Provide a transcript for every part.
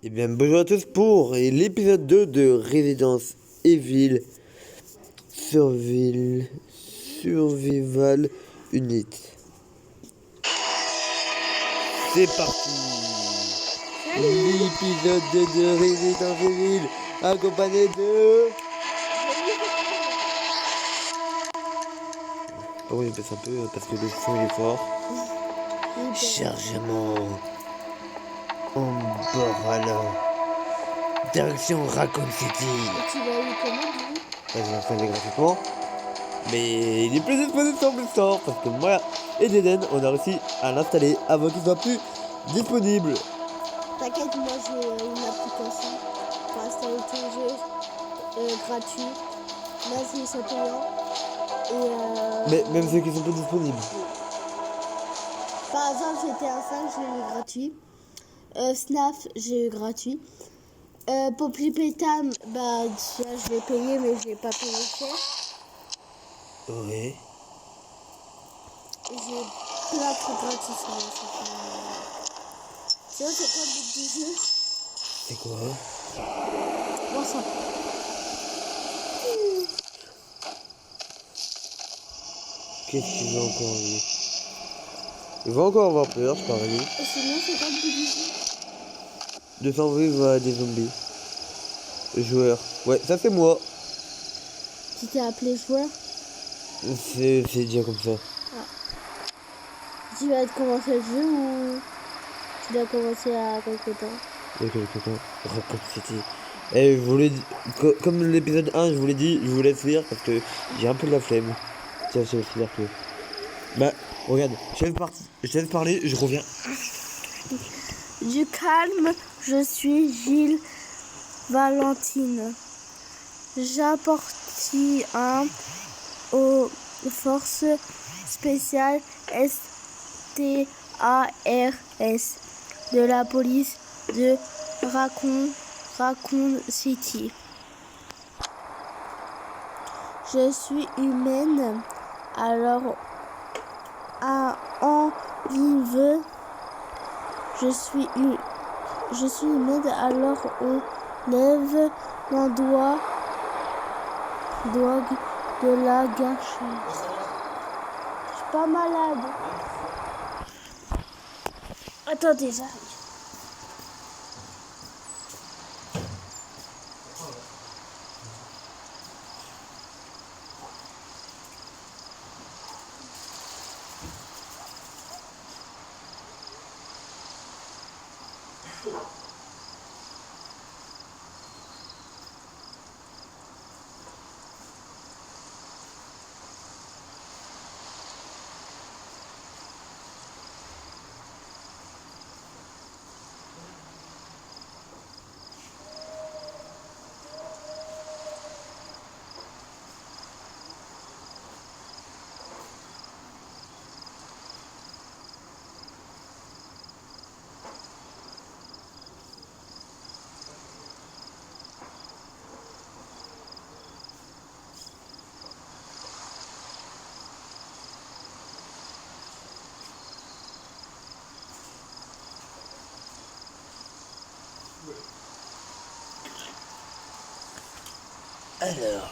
Eh bien, bonjour à tous pour l'épisode 2 de Residence Evil Survival Unit. C'est parti. L'épisode 2 de Residence Evil accompagné de... Oh oui, baisse un peu parce que le son est fort. Chargement en bord. Direction Raccoon City. Et tu vas où comment du coup? Je vais installer gratuitement. Mais il est plus disponible sur Play Store parce que moi et Deden on a réussi à l'installer avant qu'il soit plus disponible. T'inquiète, moi j'ai une application pour installer tous les jeux gratuits. Là c'est payant. Mais même ceux qui sont pas disponibles. Par exemple GTA 5 j'ai eu gratuit. Snaf j'ai eu gratuit. Popli Petam, bah déjà je l'ai payé mais je l'ai pas payé cher. Ouais. Et j'ai plein de trucs gratuits sur le site. Tu vois c'est quoi le but du jeu? C'est quoi? Bon ça. Qu'est-ce qu'il veut encore lui? Il va encore avoir peur, je parie. Et sinon c'est quoi le but du jeu? De survivre à des zombies. Joueur. Ouais, ça c'est moi. Tu t'es appelé joueur? C'est déjà comme ça. Tu vas commencer le jeu ou tu dois commencer à quelque temps? Il y a quelques temps. Raccoon City. Et je vous l'ai dit, comme l'épisode 1, je vous l'ai dit, je vous laisse lire parce que j'ai un peu de la flemme. Tiens, je vais lire que. Bah, regarde, je laisse parler, je reviens. Du calme, je suis Gilles Valentine. J'appartiens aux forces spéciales STARS de la police de Raccoon City. Je suis humaine, alors en vive. Je suis humaine, alors on lève mon doigt de la gâchette. Je suis pas malade. Attendez, j'arrive. Alors.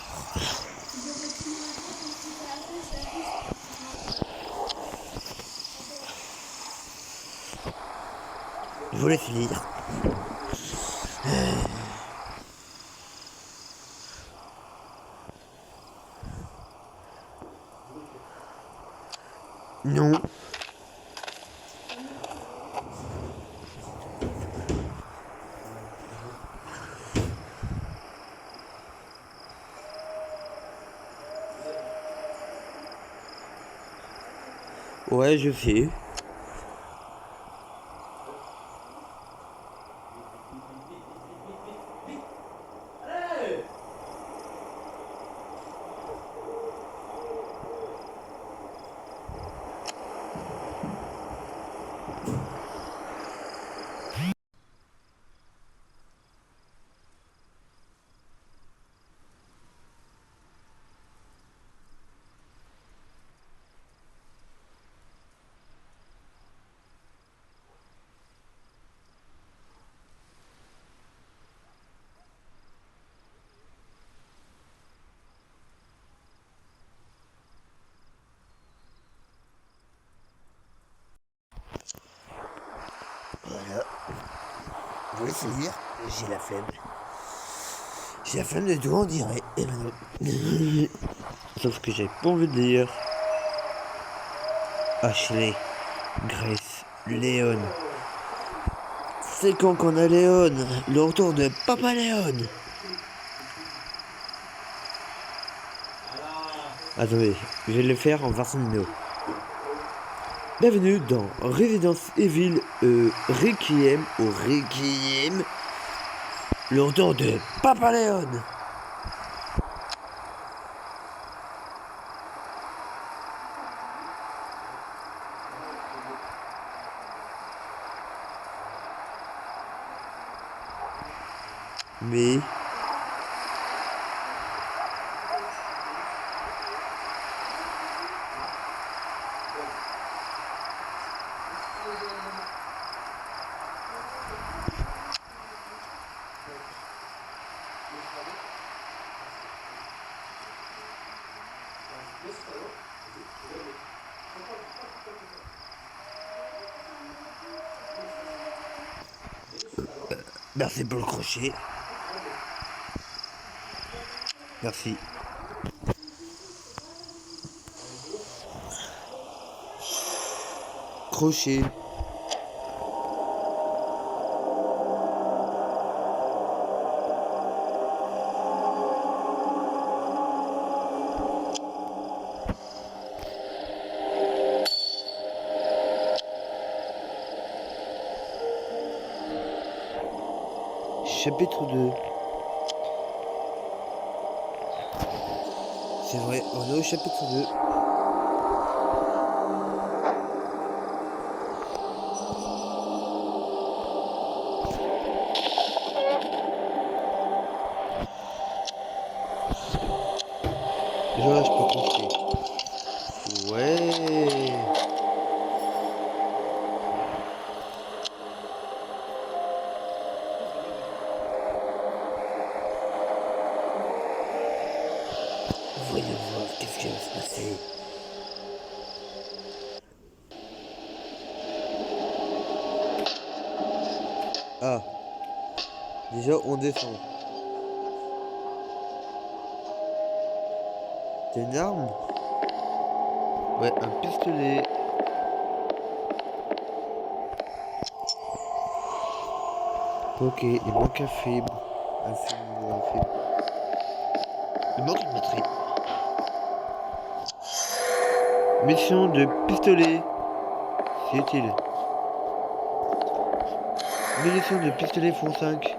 Je vous laisse lire. Non. Ouais, je sais. vous laisse lire. J'ai la flemme. J'ai la flemme de tout en dirait. Et maintenant. Sauf que j'ai pas envie de lire. Ashley, Grace, Léon. C'est quand qu'on a Léon, le retour de Papa Léon. Attendez, je vais le faire en version vidéo. Bienvenue dans Resident Evil Requiem ou Requiem, le retour de Papa Léon. Mais merci pour le crochet. Merci. Crochet. Chapitre 2. C'est vrai, on est au chapitre 2. Déjà, je peux compter. Ouais. Voyons voir qu'est-ce qui va se passer. Ah. Déjà, on descend. T'as une arme? Ouais, un pistolet. Ok, il manque un fibre. Un fibre. Il manque une batterie. Mission de pistolet. C'est utile. Munition de pistolet fond 5.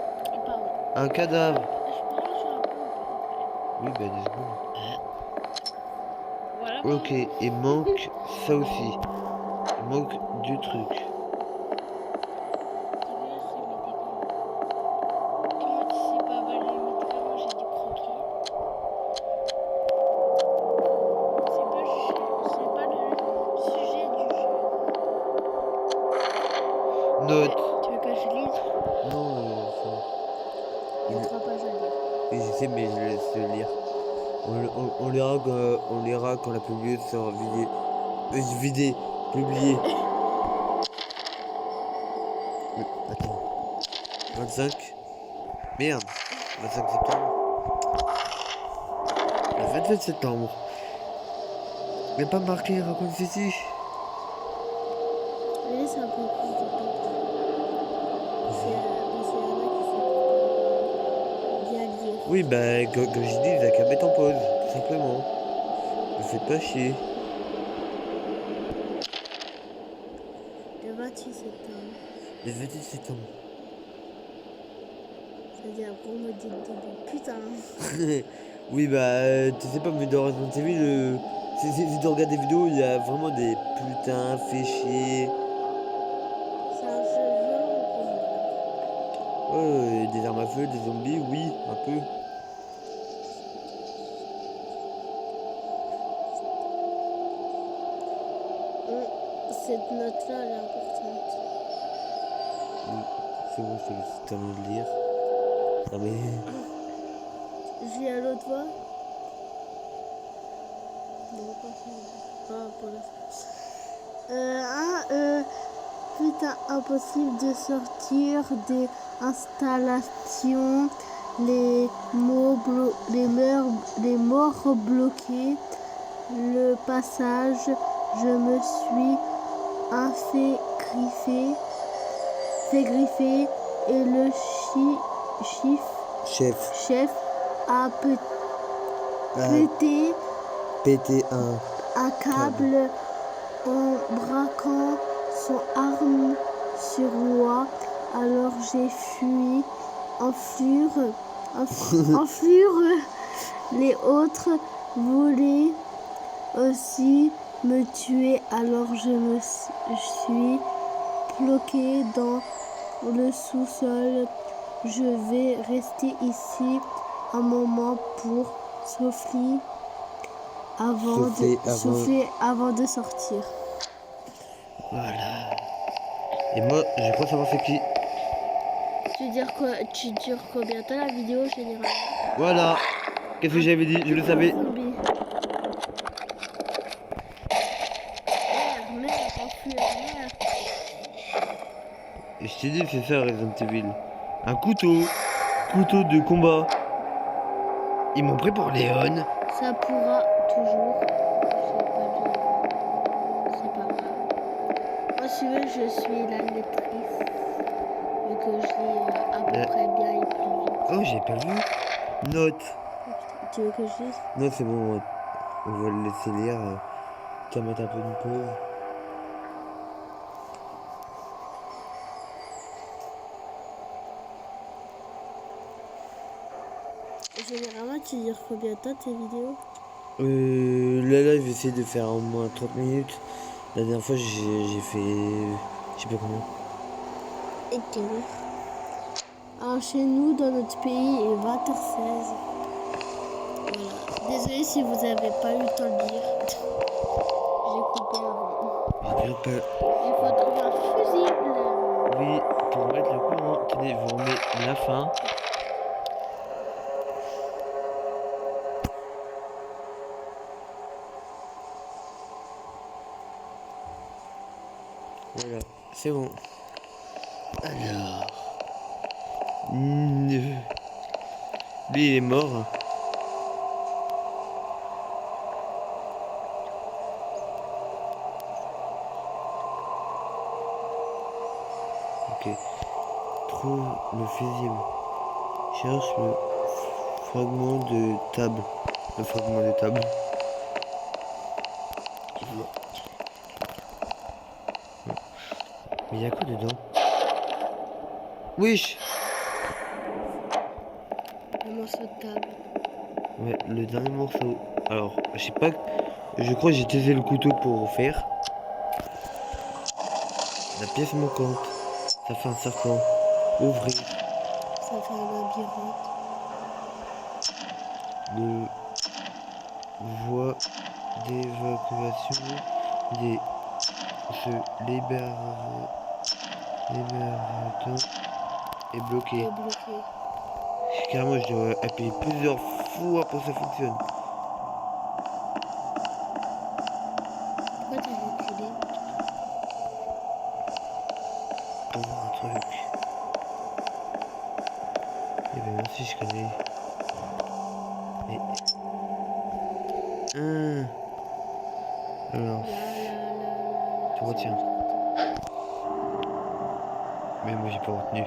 Un cadavre. Oui, bah 2 secondes. Voilà. Ok, il manque ça aussi. Il manque du truc. Comment tu sais pas avaler les médicaments? J'ai du croquis. C'est pas le sujet du jeu. Note. Tu veux que je lise? Non, Il y a 3 pages à lire. je sais, mais je laisse le lire. On lira quand la publiée sera vidée. Publiée. Attends. 25. Merde. 25 septembre. Le 27 septembre. Mais pas marqué raconte ceci. Mais c'est un peu plus de temps. Parce qu'il y en a qui sont bien lire. Oui, bah, comme j'ai dit, il a qu'à mettre en pause, tout simplement. Ne faites pas chier. Le 28 septembre. Le 28 septembre. C'est-à-dire gros maudit début. Putain. Oui, bah, tu sais pas, mais dans Resident Evil, si tu regardes des vidéos, il y a vraiment des putains, fait chier. C'est un jeu violent ou comment? Des armes à feu, des zombies, oui, un peu. Cette note-là, elle est importante. Oui, c'est bon, c'est terminé de lire. Non mais... Je lis à l'autre voix. Non, pas ça. Pas pour l'instant. Putain, impossible de sortir des installations, les morts bloqués, le passage, je me suis fait griffer et le chef a pété un câble en braquant son arme sur moi. Alors j'ai fui en fureur. Les autres voulaient aussi me tuer. Alors je me suis bloqué dans le sous-sol. Je vais rester ici un moment pour souffler avant de sortir. Voilà. Et moi, je crois savoir c'est qui. Tu dures combien de temps la vidéo généralement? Voilà. Qu'est-ce que j'avais dit? Je le savais. Merde. Et je t'ai dit, c'est ça Resident Evil. Un couteau. Couteau de combat. Ils m'ont pris pour Léon. Ça pourra toujours. C'est pas grave. Moi, si tu veux, je suis la lectrice. Vu que je lis à peu près bien et plus vite. Oh, j'ai pas vu. Note. Tu veux que je dise? Non, c'est bon. On va le laisser lire. Tu vas mettre un peu de pause. Généralement, tu dures combien de temps tes vidéos? Là, je vais essayer de faire au moins 30 minutes. La dernière fois, j'ai fait... Je sais pas comment. Et quelle heure? Alors, chez nous, dans notre pays, il est 20h16. Voilà. Désolée si vous avez pas eu le temps de lire. J'ai coupé avant. J'ai pas... Il faut trouver un fusible. Oui, pour mettre le courant. Tenez, vous remettez la fin. Voilà, c'est bon. Alors... Lui, il est mort. Ok. Trouve le fusible. Cherche le fragment de table. Le fragment de table. Mais il y a quoi dedans? Wesh! Un morceau de table. Ouais, le dernier morceau. Alors, je sais pas. Je crois que j'ai utilisé le couteau pour faire. La pièce manquante. Ça fait un serpent. Ouvrir. Ça fait un labyrinthe. Le voie d'évacuation des libérateurs est bloqué. Carrément, je dois appuyer plusieurs fois pour que ça fonctionne. Pourquoi t'as reculé? Pour voir un truc. Eh ben, merci, je connais. Alors, tu retiens. Mais moi, j'ai pas retenu.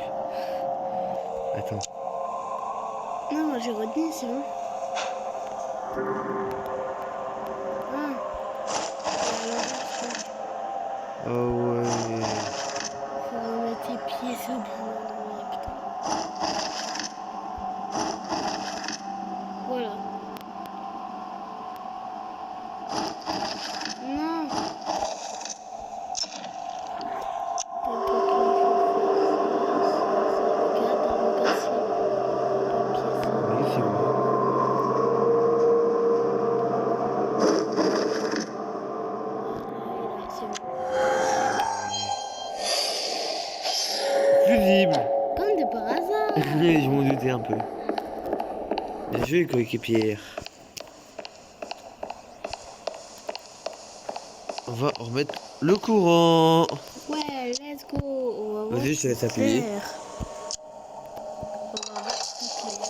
Attends. Non, moi j'ai retenu, c'est bon. Oh ouais. Faut remettre tes pieds sur le bon endroit, putain. Voilà. Non. Oui, c'est bon. Fusible. Comme de par hasard. Je m'en doutais un peu. Bien joué, coéquipière. On va remettre le courant. Ouais, let's Let's go. On va voir Vas-y, je te laisse plus appuyer. clair. On va voir plus clair.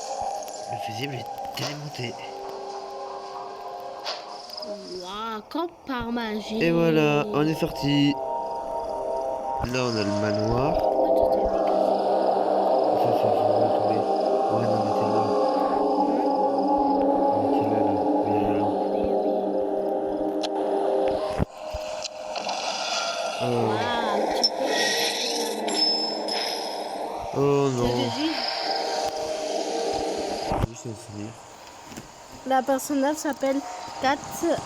Le fusible est télémonté. Waouh, comme par magie. Et voilà, on est sorti. Là, on a le manoir. Pourquoi tu t'es mis comme ça? Ça, va tomber. Regarde, on était là. On était là, là. Regarde, là. Oui, oui. Oh, Waouh, tu peux. oh Tu non. veux vivre? Juste un souvenir. La personnage s'appelle Kat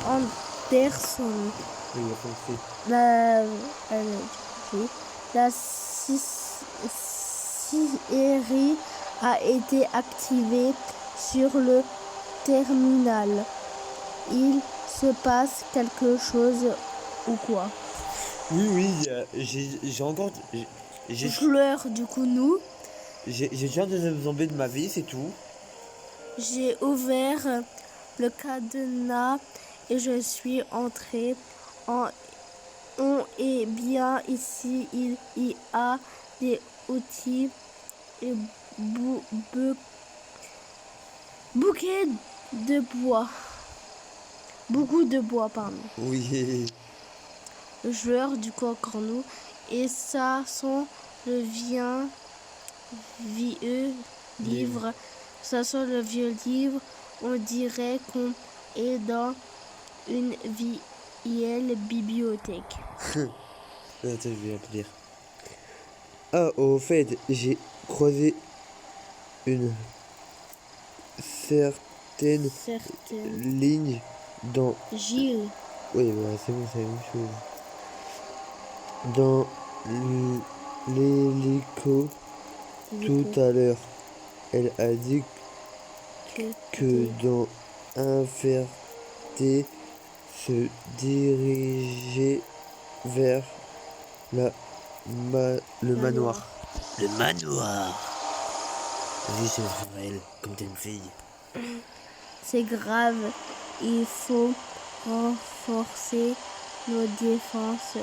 Anderson. Oui, il a foncé. La série a été activée sur le terminal. Il se passe quelque chose ou quoi? Oui, oui, j'ai encore. J'ai Joueur du coup nous. j'ai déjà un deuxième zombie de ma vie, c'est tout. J'ai ouvert le cadenas et je suis entrée on est bien ici. Il y a des outils et bouquet de bois. Beaucoup de bois, pardon. Oui. Le joueur du coup encore nous. Et ça sent le vieux livre. Ça sent le vieux livre. On dirait qu'on est dans une vieille bibliothèque. Attends, je vais un peu dire. Ah, au fait, j'ai croisé une certaine Certaines. ligne dans. Gilles. Oui, bah, c'est bon, c'est la même chose. Dans l'hélico tout à l'heure. Elle a dit que dans Inferté se dirigeait vers le manoir. Le manoir. Vas-y, c'est elle, comme t'es une fille. C'est grave. Il faut renforcer nos défenses.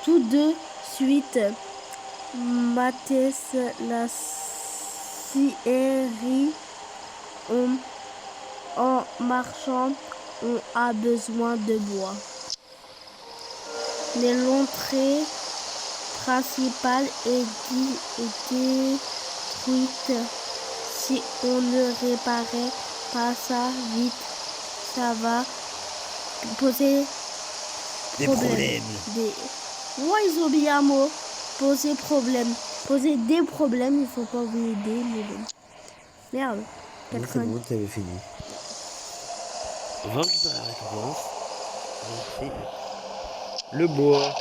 Tout de suite. Mathès, la série, en marchant, on a besoin de bois. Mais l'entrée principale est détruite. Si on ne réparait pas ça vite, ça va poser Des problème. Ouais, ils ont bien un mot. Poser problème. Poser des problèmes, il faut pas oublier des problèmes. Merde. Non, c'est Personne. bon, t'avais fini. On va récupérer la récompense. Donc, c'est le bois.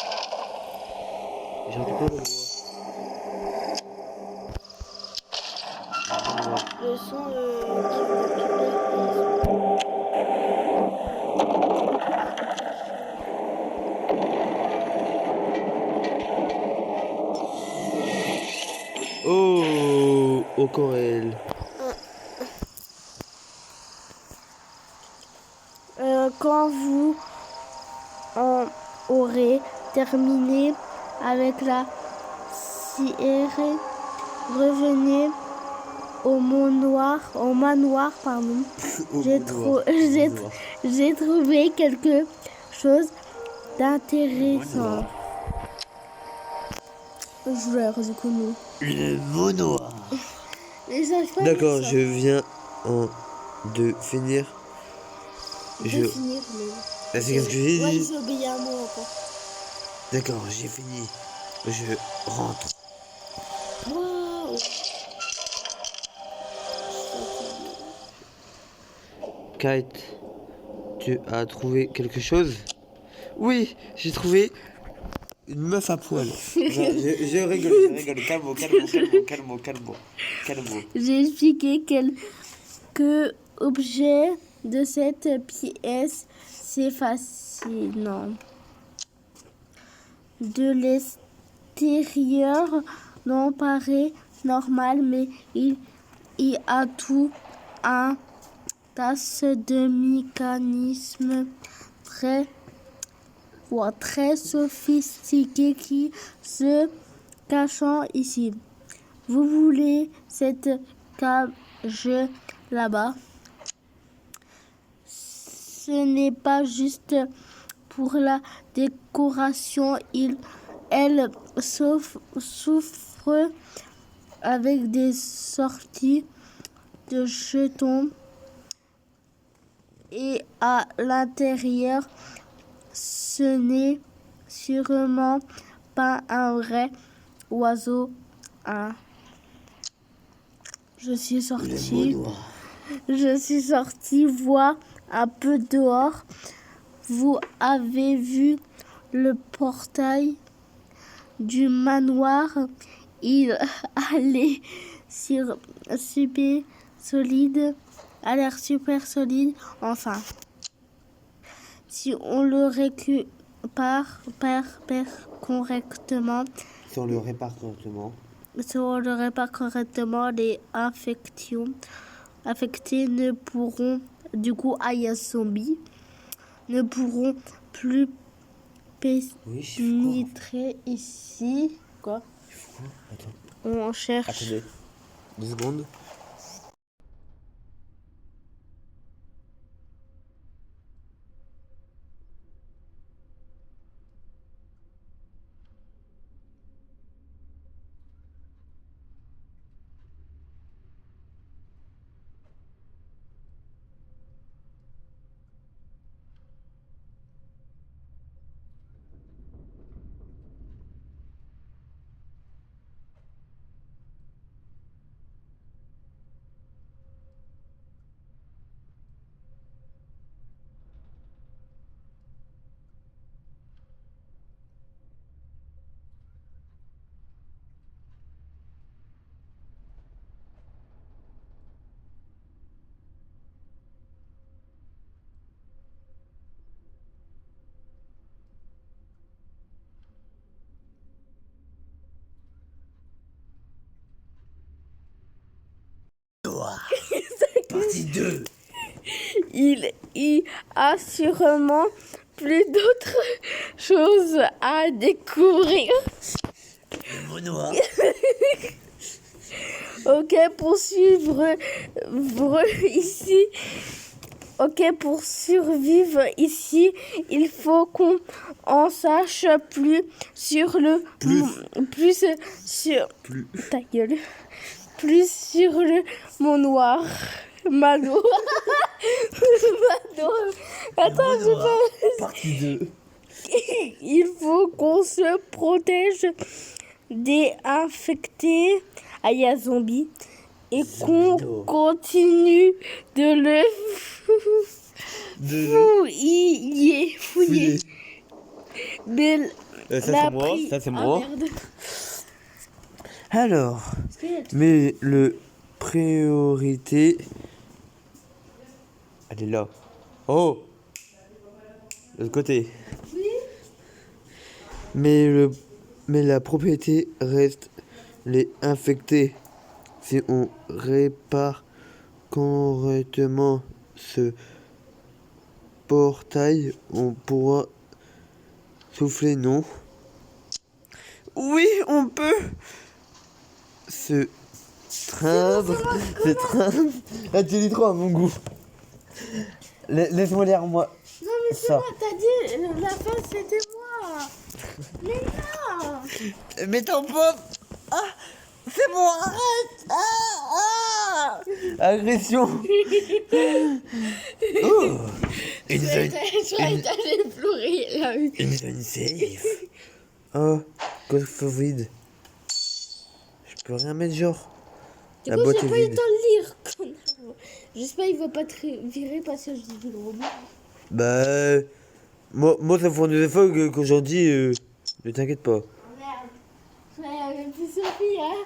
J'ai récupéré le bois. Le son qui récupère. Oh, au Corel. Quand vous en aurez terminé avec la série, revenez au manoir, pardon. J'ai trouvé quelque chose d'intéressant. Joueur du coup nous. Le manoir. Mais ça, je D'accord, je viens de finir. finir, mais... Ah, c'est qu'est-ce que j'ai Ouais, dit? j'ai oublié un mot encore. D'accord, j'ai fini. Je rentre. Waouh. Kate, tu as trouvé quelque chose? Oui, j'ai trouvé une meuf à poil. Non, je rigole. Calme. J'ai expliqué quelques objets de cette pièce. C'est fascinant. De l'extérieur, non paraît normal, mais il y a tout un tas de mécanismes très fois très sophistiqué qui se cachant ici. Vous voulez cette cage là-bas? Ce n'est pas juste pour la décoration. Elle souffre avec des sorties de jetons et à l'intérieur, ce n'est sûrement pas un vrai oiseau. Ah. Je suis sortie voir un peu dehors. Vous avez vu le portail du manoir? Il a l'air super solide. Enfin, si on le répare correctement, Si on le répare correctement. les infectés ne pourront, du coup, Zombie, ne pourront plus pénétrer ici. Quoi? Attends. On cherche. Attendez. 2 secondes. Partie 2. Il y a sûrement plus d'autres choses à découvrir. Le mot noir. Ok, pour survivre ici, il faut qu'on en sache plus sur le ta gueule. Plus sur le manoir. Attends, j'ai pas. Partie 2. Il faut qu'on se protège des infectés zombies et qu'on continue de le fouiller. Mais Ça c'est moi. Merde. Alors, mais le priorité, elle est là. Oh, de l'autre côté. Oui. Mais la propriété reste les infectés. Si on répare correctement ce portail, on pourra souffler, non? Oui, on peut se traindre. Ah, tu dis trop à mon goût. Laisse-moi lire, moi. Non mais c'est moi, t'as dit la fin c'était moi. Mais non. Mais ton pauvre. Ah, c'est moi, arrête. Agression. Oh, une zone. Je croyais que t'allais pleurer là. Une zone safe. Oh, Covid. Je peux rien mettre, genre. Du La coup, boîte j'ai est pas eu le vide. temps de lire, connard. J'espère qu'il va pas te virer parce que je dis du gros mots. Bah, moi ça fait des fois qu'aujourd'hui, ne t'inquiète pas. Oh, merde. Il y avait plus Sophie, hein.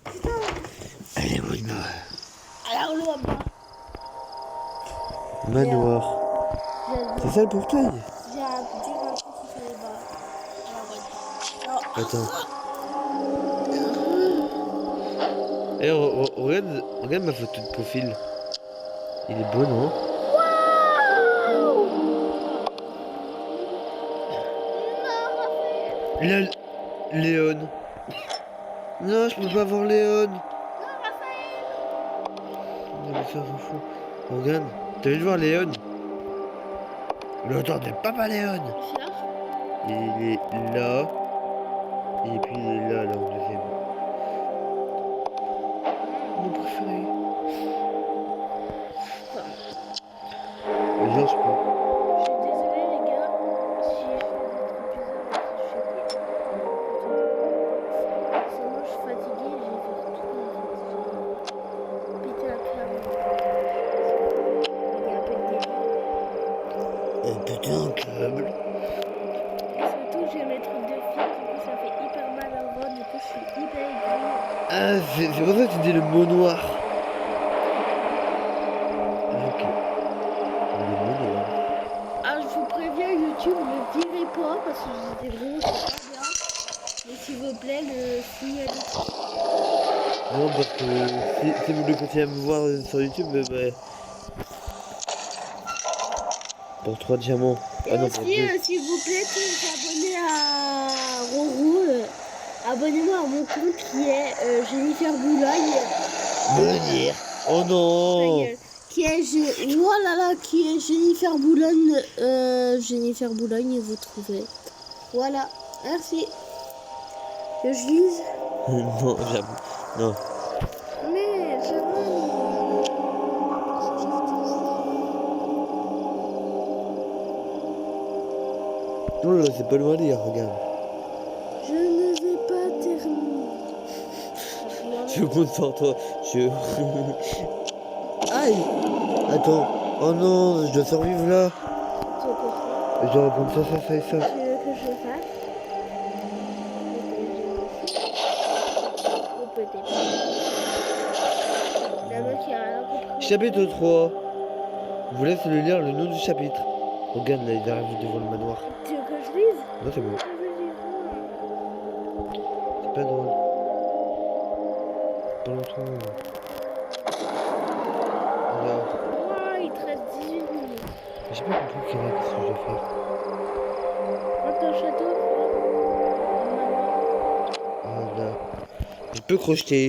Putain. Allez, oui, Alors, l'eau à bas. manoir. C'est ça le portail? J'ai un petit truc qui fait les bas. Alors, Attends. Eh, regarde ma photo de profil. Il est beau, non? La... Léon. Non, je peux pas voir Léon. Non, Raphaël. Non, mais ça s'en fout. Regarde, t'as vu de voir Léon? Le temps de Papa Léon. Fier. Il est là. Et puis il est là, là, en deuxième. Mon préféré. Genre, je peux. Je suis désolée les gars si je fais votre épisode et si je fais des... Sinon je suis fatiguée, j'ai fait tout en fait. J'ai pété un câble. Il y a un peu de délire. Putain, un câble. Et surtout j'ai mes trucs de fille, du coup ça fait hyper mal à voir, du coup je suis hyper aiguë. Ah, c'est pour ça que tu dis le mot noir. Ah, ok. Le mot noir. Ah je vous préviens, YouTube ne virez pas parce que j'étais vraiment pas bien. Mais s'il vous plaît, le signal. Non, parce que si vous voulez continuer à me voir sur YouTube, bah, pour 3 diamants. Et Ah non, pour aussi, 2. s'il vous plaît, pour vous abonner à Roro, abonnez-moi à mon compte qui est Jennifer Boulogne. Venir. Oh non. Qui est, qui est Jennifer Boulogne. Jennifer Boulogne, et vous trouverez. Voilà, merci. Que je lise. Non, j'avoue. Non. Mais j'avoue. Non, là, c'est pas le mal dire, regarde. Je ne vais pas terminer. Je compte sur toi. Je... Aïe. Attends. Oh non, je dois survivre là. Tu veux que je fasse? Je dois reprendre ça et ça. Tu veux que je fasse? Ou peut-être pas. La meuf qui a rien compris. Chapitre 3. Je vous laisse le lire le nom du chapitre. Regarde là, ils arrivent devant le manoir. Tu veux que je lise? Non, c'est bon. Je veux lire. C'est pas drôle. Pas longtemps. Regarde. Oh, il te reste 18 minutes. J'ai pas compris qu'est-ce que je dois faire. Rentre dans le château. Voilà. Je peux crocheter.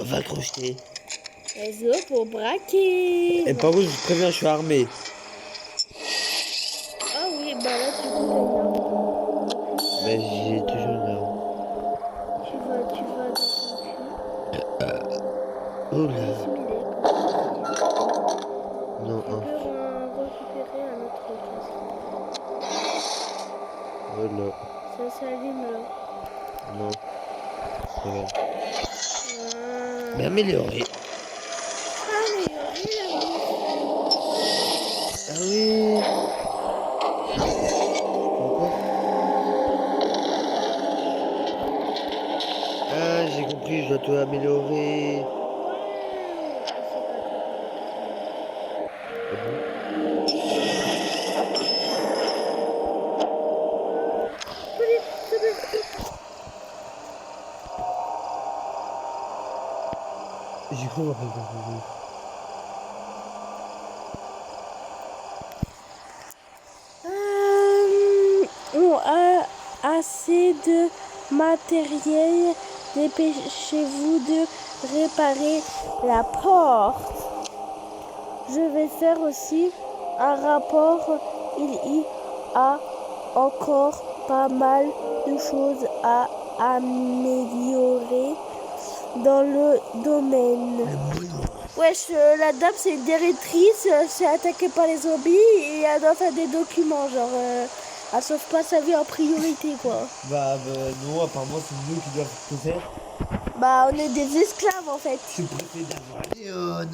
On va crocheter. Let's go pour braquer. Et par contre, je préviens, je suis armé. Ah oui, bah là tu peux gagner. Mais j'ai toujours une arme. Tu vas dans ton cul. Oh là. Assimiler. Non, Tu un. peux récupérer un autre casque. Voilà. Ça s'allume là. Non. Regarde. Ah. Mais amélioré. Améliorer la Ah oui. Pourquoi? Ah, j'ai compris, je dois tout améliorer. Ah bon? J'ai cru voir quelqu'un. On a assez de matériel. Dépêchez-vous de réparer la porte. Je vais faire aussi un rapport. Il y a encore pas mal de choses à améliorer dans le domaine. Wesh, la dame c'est une directrice, elle s'est attaquée par les zombies et elle doit faire des documents, genre elle sauve pas sa vie en priorité quoi. Bah non, apparemment c'est nous qui doivent tout faire. Bah on est des esclaves en fait. Je préfère d'avoir Léon.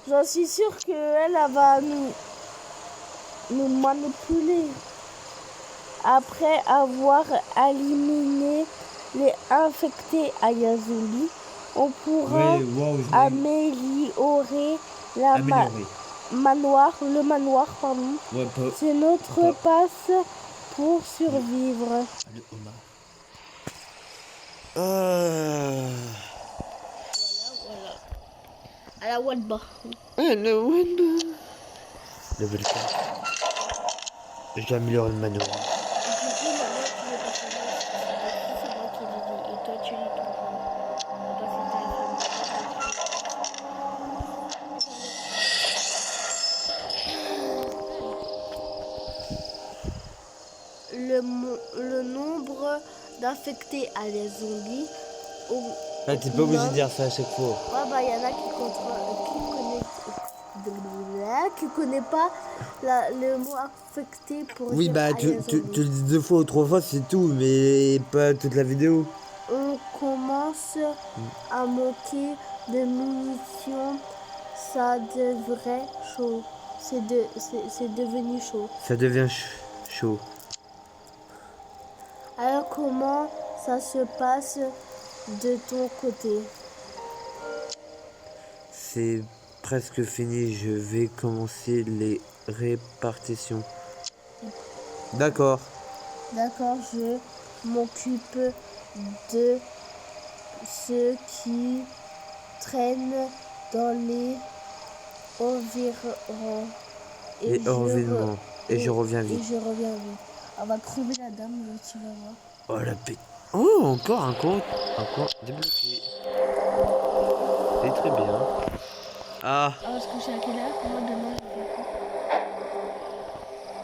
J'en suis sûre qu'elle va nous manipuler. Après avoir éliminé les infectés à Yazuli, on pourra améliorer la manoir, le manoir, pardon. Ouais, pas. C'est notre passe pour survivre. Le homard. Ah. Voilà. À la Wadba. Le Wanda. Level 4. Je dois améliorer le manoir. Du coup, d'infecter à les zombies. Ou, Ah, t'es pas obligé de non. dire ça à chaque fois. Ouais, bah, il y en a qui connaît pas le mot infecté pour Oui, dire bah, à tu les le zombies. dis 2 fois ou 3 fois, c'est tout, mais pas toute la vidéo. On commence à manquer de munitions, ça devrait chaud. C'est devenu chaud. Ça devient chaud. Alors comment ça se passe de ton côté? C'est presque fini, je vais commencer les répartitions. D'accord. D'accord, je m'occupe de ceux qui traînent dans les environs. Les environnements. Et je reviens Et vite. je reviens vite. On va crever la dame, tu vas voir. Oh la paix. Oh, encore un compte. Encore débloqué. C'est très bien. Ah, Ah, parce que c'est à quelle heure? Moi, demain, je vais faire.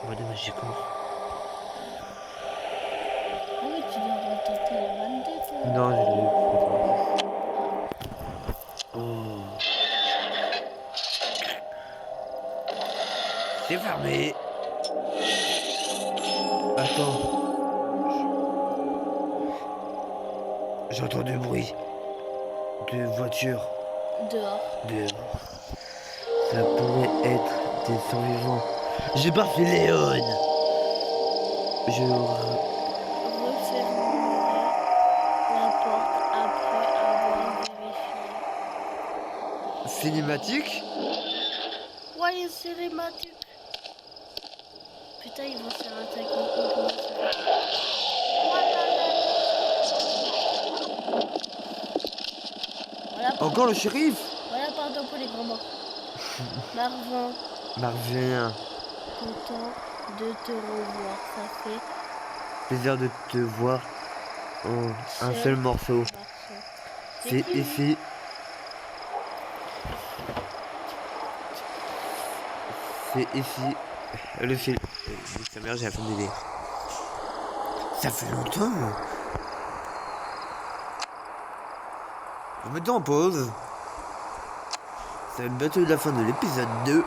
moi demain j'ai con. Ah oui, tu dois retenter le 22, toi. Non, je l'ai. Oh. C'est fermé. Attends. J'entends du bruit. De voiture. Dehors. Dehors. Ça pourrait être des survivants. J'ai pas fait Léon. Je... Refermerai la porte après avoir vérifié. Cinématique. Ouais, il y a cinématique. Putain, ils vont se faire attaquer. Ils vont se faire attaquer. Voilà, Encore le shérif. voilà, pardon pour les grands mots. Marvin, Marvin. content de te revoir. Ça fait Plaisir de te voir en un seul morceau. morceau. C'est qui, ici. C'est ici. Le film. Sa mère, j'ai la fin de l'idée. Ça fait longtemps. On met en pause. Ça va être bientôt la fin de l'épisode 2.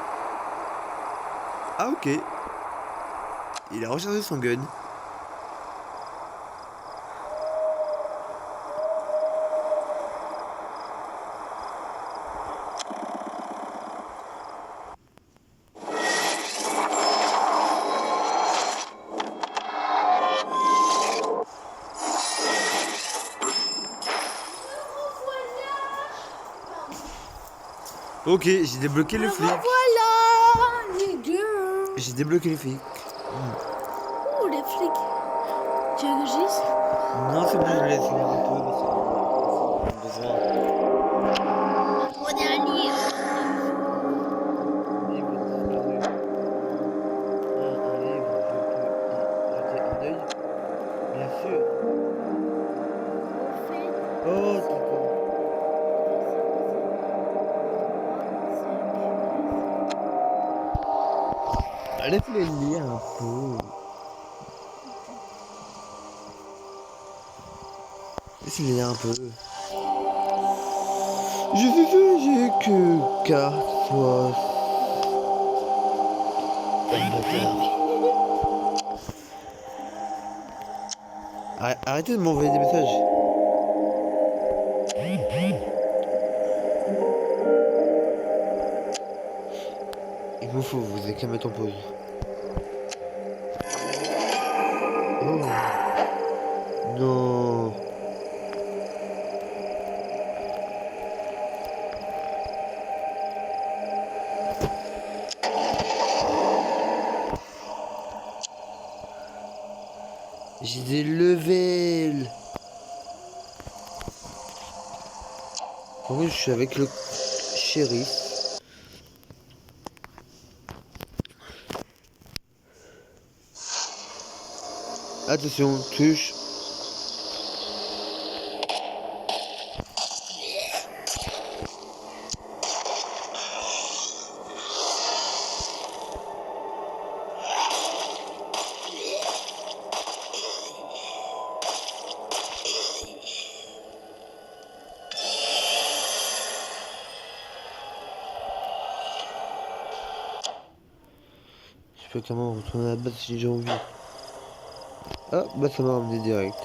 Ah ok. Il a rechargé son gun. Ok, j'ai débloqué le flic. Voilà, les gars. J'ai débloqué le flic. Ouh, les flics. Tu veux que je dise? Non, c'est bon, je laisse faire un peu parce que besoin. Prenez un livre. Un livre disparu. Un livre, je peux y jeter un œil. Bien sûr. Oh, c'est bon. Laisse-le lire un peu. Laisse-le lire un peu. Je suis âgé que car toi. Arrêtez de m'envoyer des messages. Il me faut, vous avez qu'à mettre en pause. Oh. Non. J'ai des levels. En vrai, je suis avec le shérif. Attention, touche. Je peux clairement retourner à la base si j'ai envie. Ah, bah ça m'a ramené direct.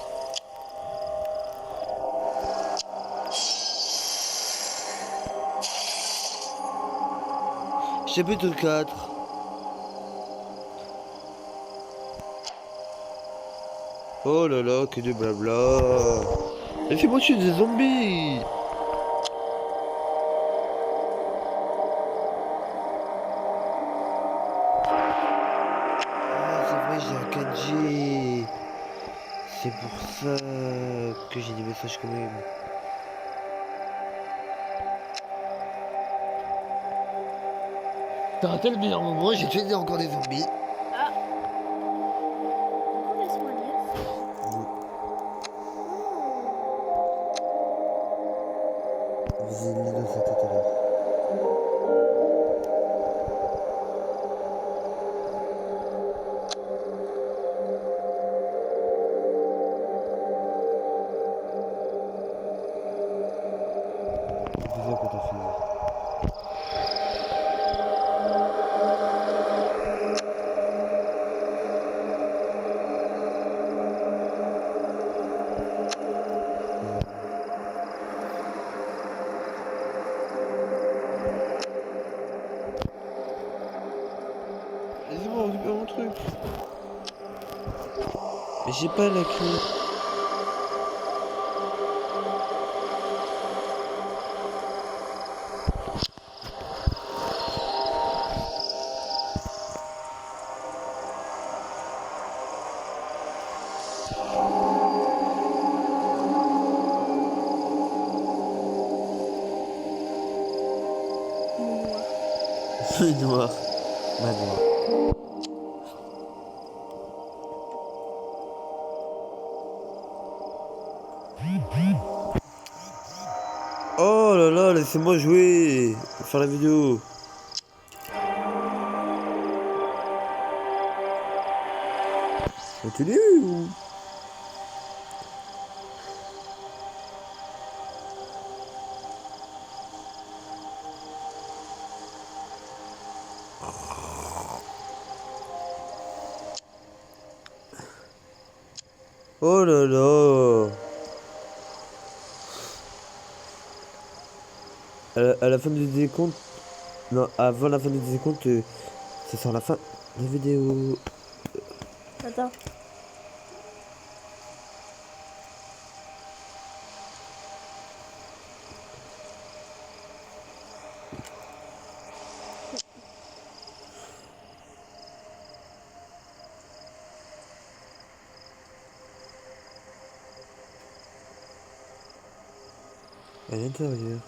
Chapitre 4. Oh là là, que de blabla. Laissez-moi tuer des zombies. Ah, c'est vrai, j'ai un 4G. C'est pour ça que j'ai des messages quand même. T'as raté le meilleur moment, j'ai tué encore des zombies. Ah. Laisse-moi lire. Vous avez lu dans ça tout à l'heure. Bisous quand t'as fini. Laissez-moi récupérer mon truc. Mais j'ai pas la clé. C'est noir. Manoir. Oh là là, laissez-moi jouer. Faire la vidéo. Continue ou... Oh là là. À la fin du décompte... Non, avant la fin du décompte, ça sort la fin de la vidéo. Attends. À l'intérieur.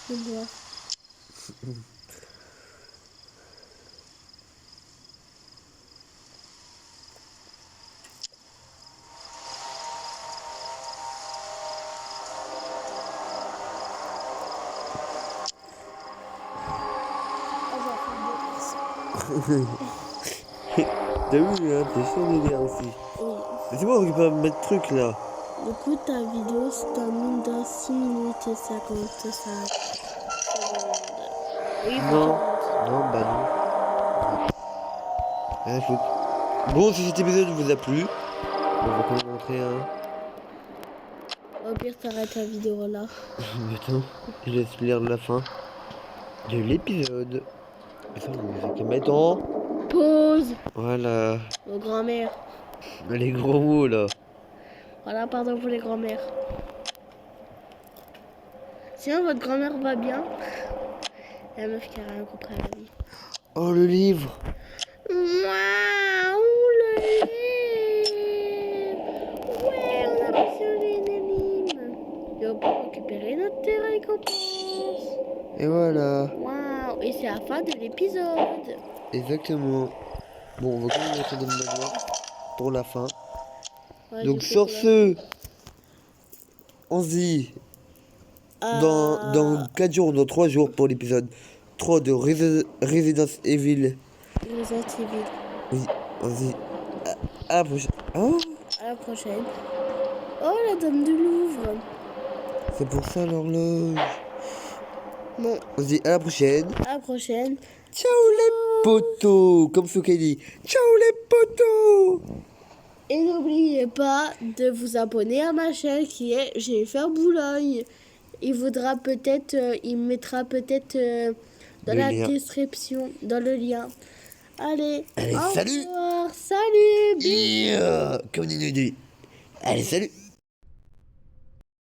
Je vois. T'as vu, hein, t'es sûr de lire aussi. Oui. Laissez-moi récupérer mes trucs là. Du coup, ta vidéo se termine dans 6 minutes et 55 secondes. Oui, Non. Non, bah non. Rien à foutre. Bon, si cet épisode vous a plu, on va quand même montrer un. Au pire, t'arrêtes la vidéo là. Attends, je laisse lire la fin de l'épisode. Attends, vous êtes mettant. Pause. Voilà. Aux grand-mères. Les gros mots là. Voilà, pardon pour les grand-mères. Sinon, votre grand-mère va bien. La meuf qui a rien compris à la vie. Oh, le livre. Waouh, le livre. Ouais, on a reçu l'ennemi. Et on peut récupérer notre récompense. Et voilà. Waouh, et c'est la fin de l'épisode. Exactement. Bon, on va quand même retourner dans le manoir pour la fin. Ouais, Donc je sais sur que là- ce, on se dit dans 4 jours, dans 3 jours pour l'épisode 3 de Resident Evil. Resident Evil. Oui, on se dit à la prochaine. Oh, À la prochaine. Oh, la dame du Louvre. c'est pour ça l'horloge. Bon, On se dit à la prochaine. à la prochaine. Ciao les potos, comme Souka dit. Ciao les potos. Et n'oubliez pas de vous abonner à ma chaîne qui est Jennifer Boulogne. Il voudra peut-être, il mettra peut-être dans Le la lien. description, dans le lien. Allez, Allez, au salut. revoir, salut, bisous. Yeah, comme dit. Allez, salut.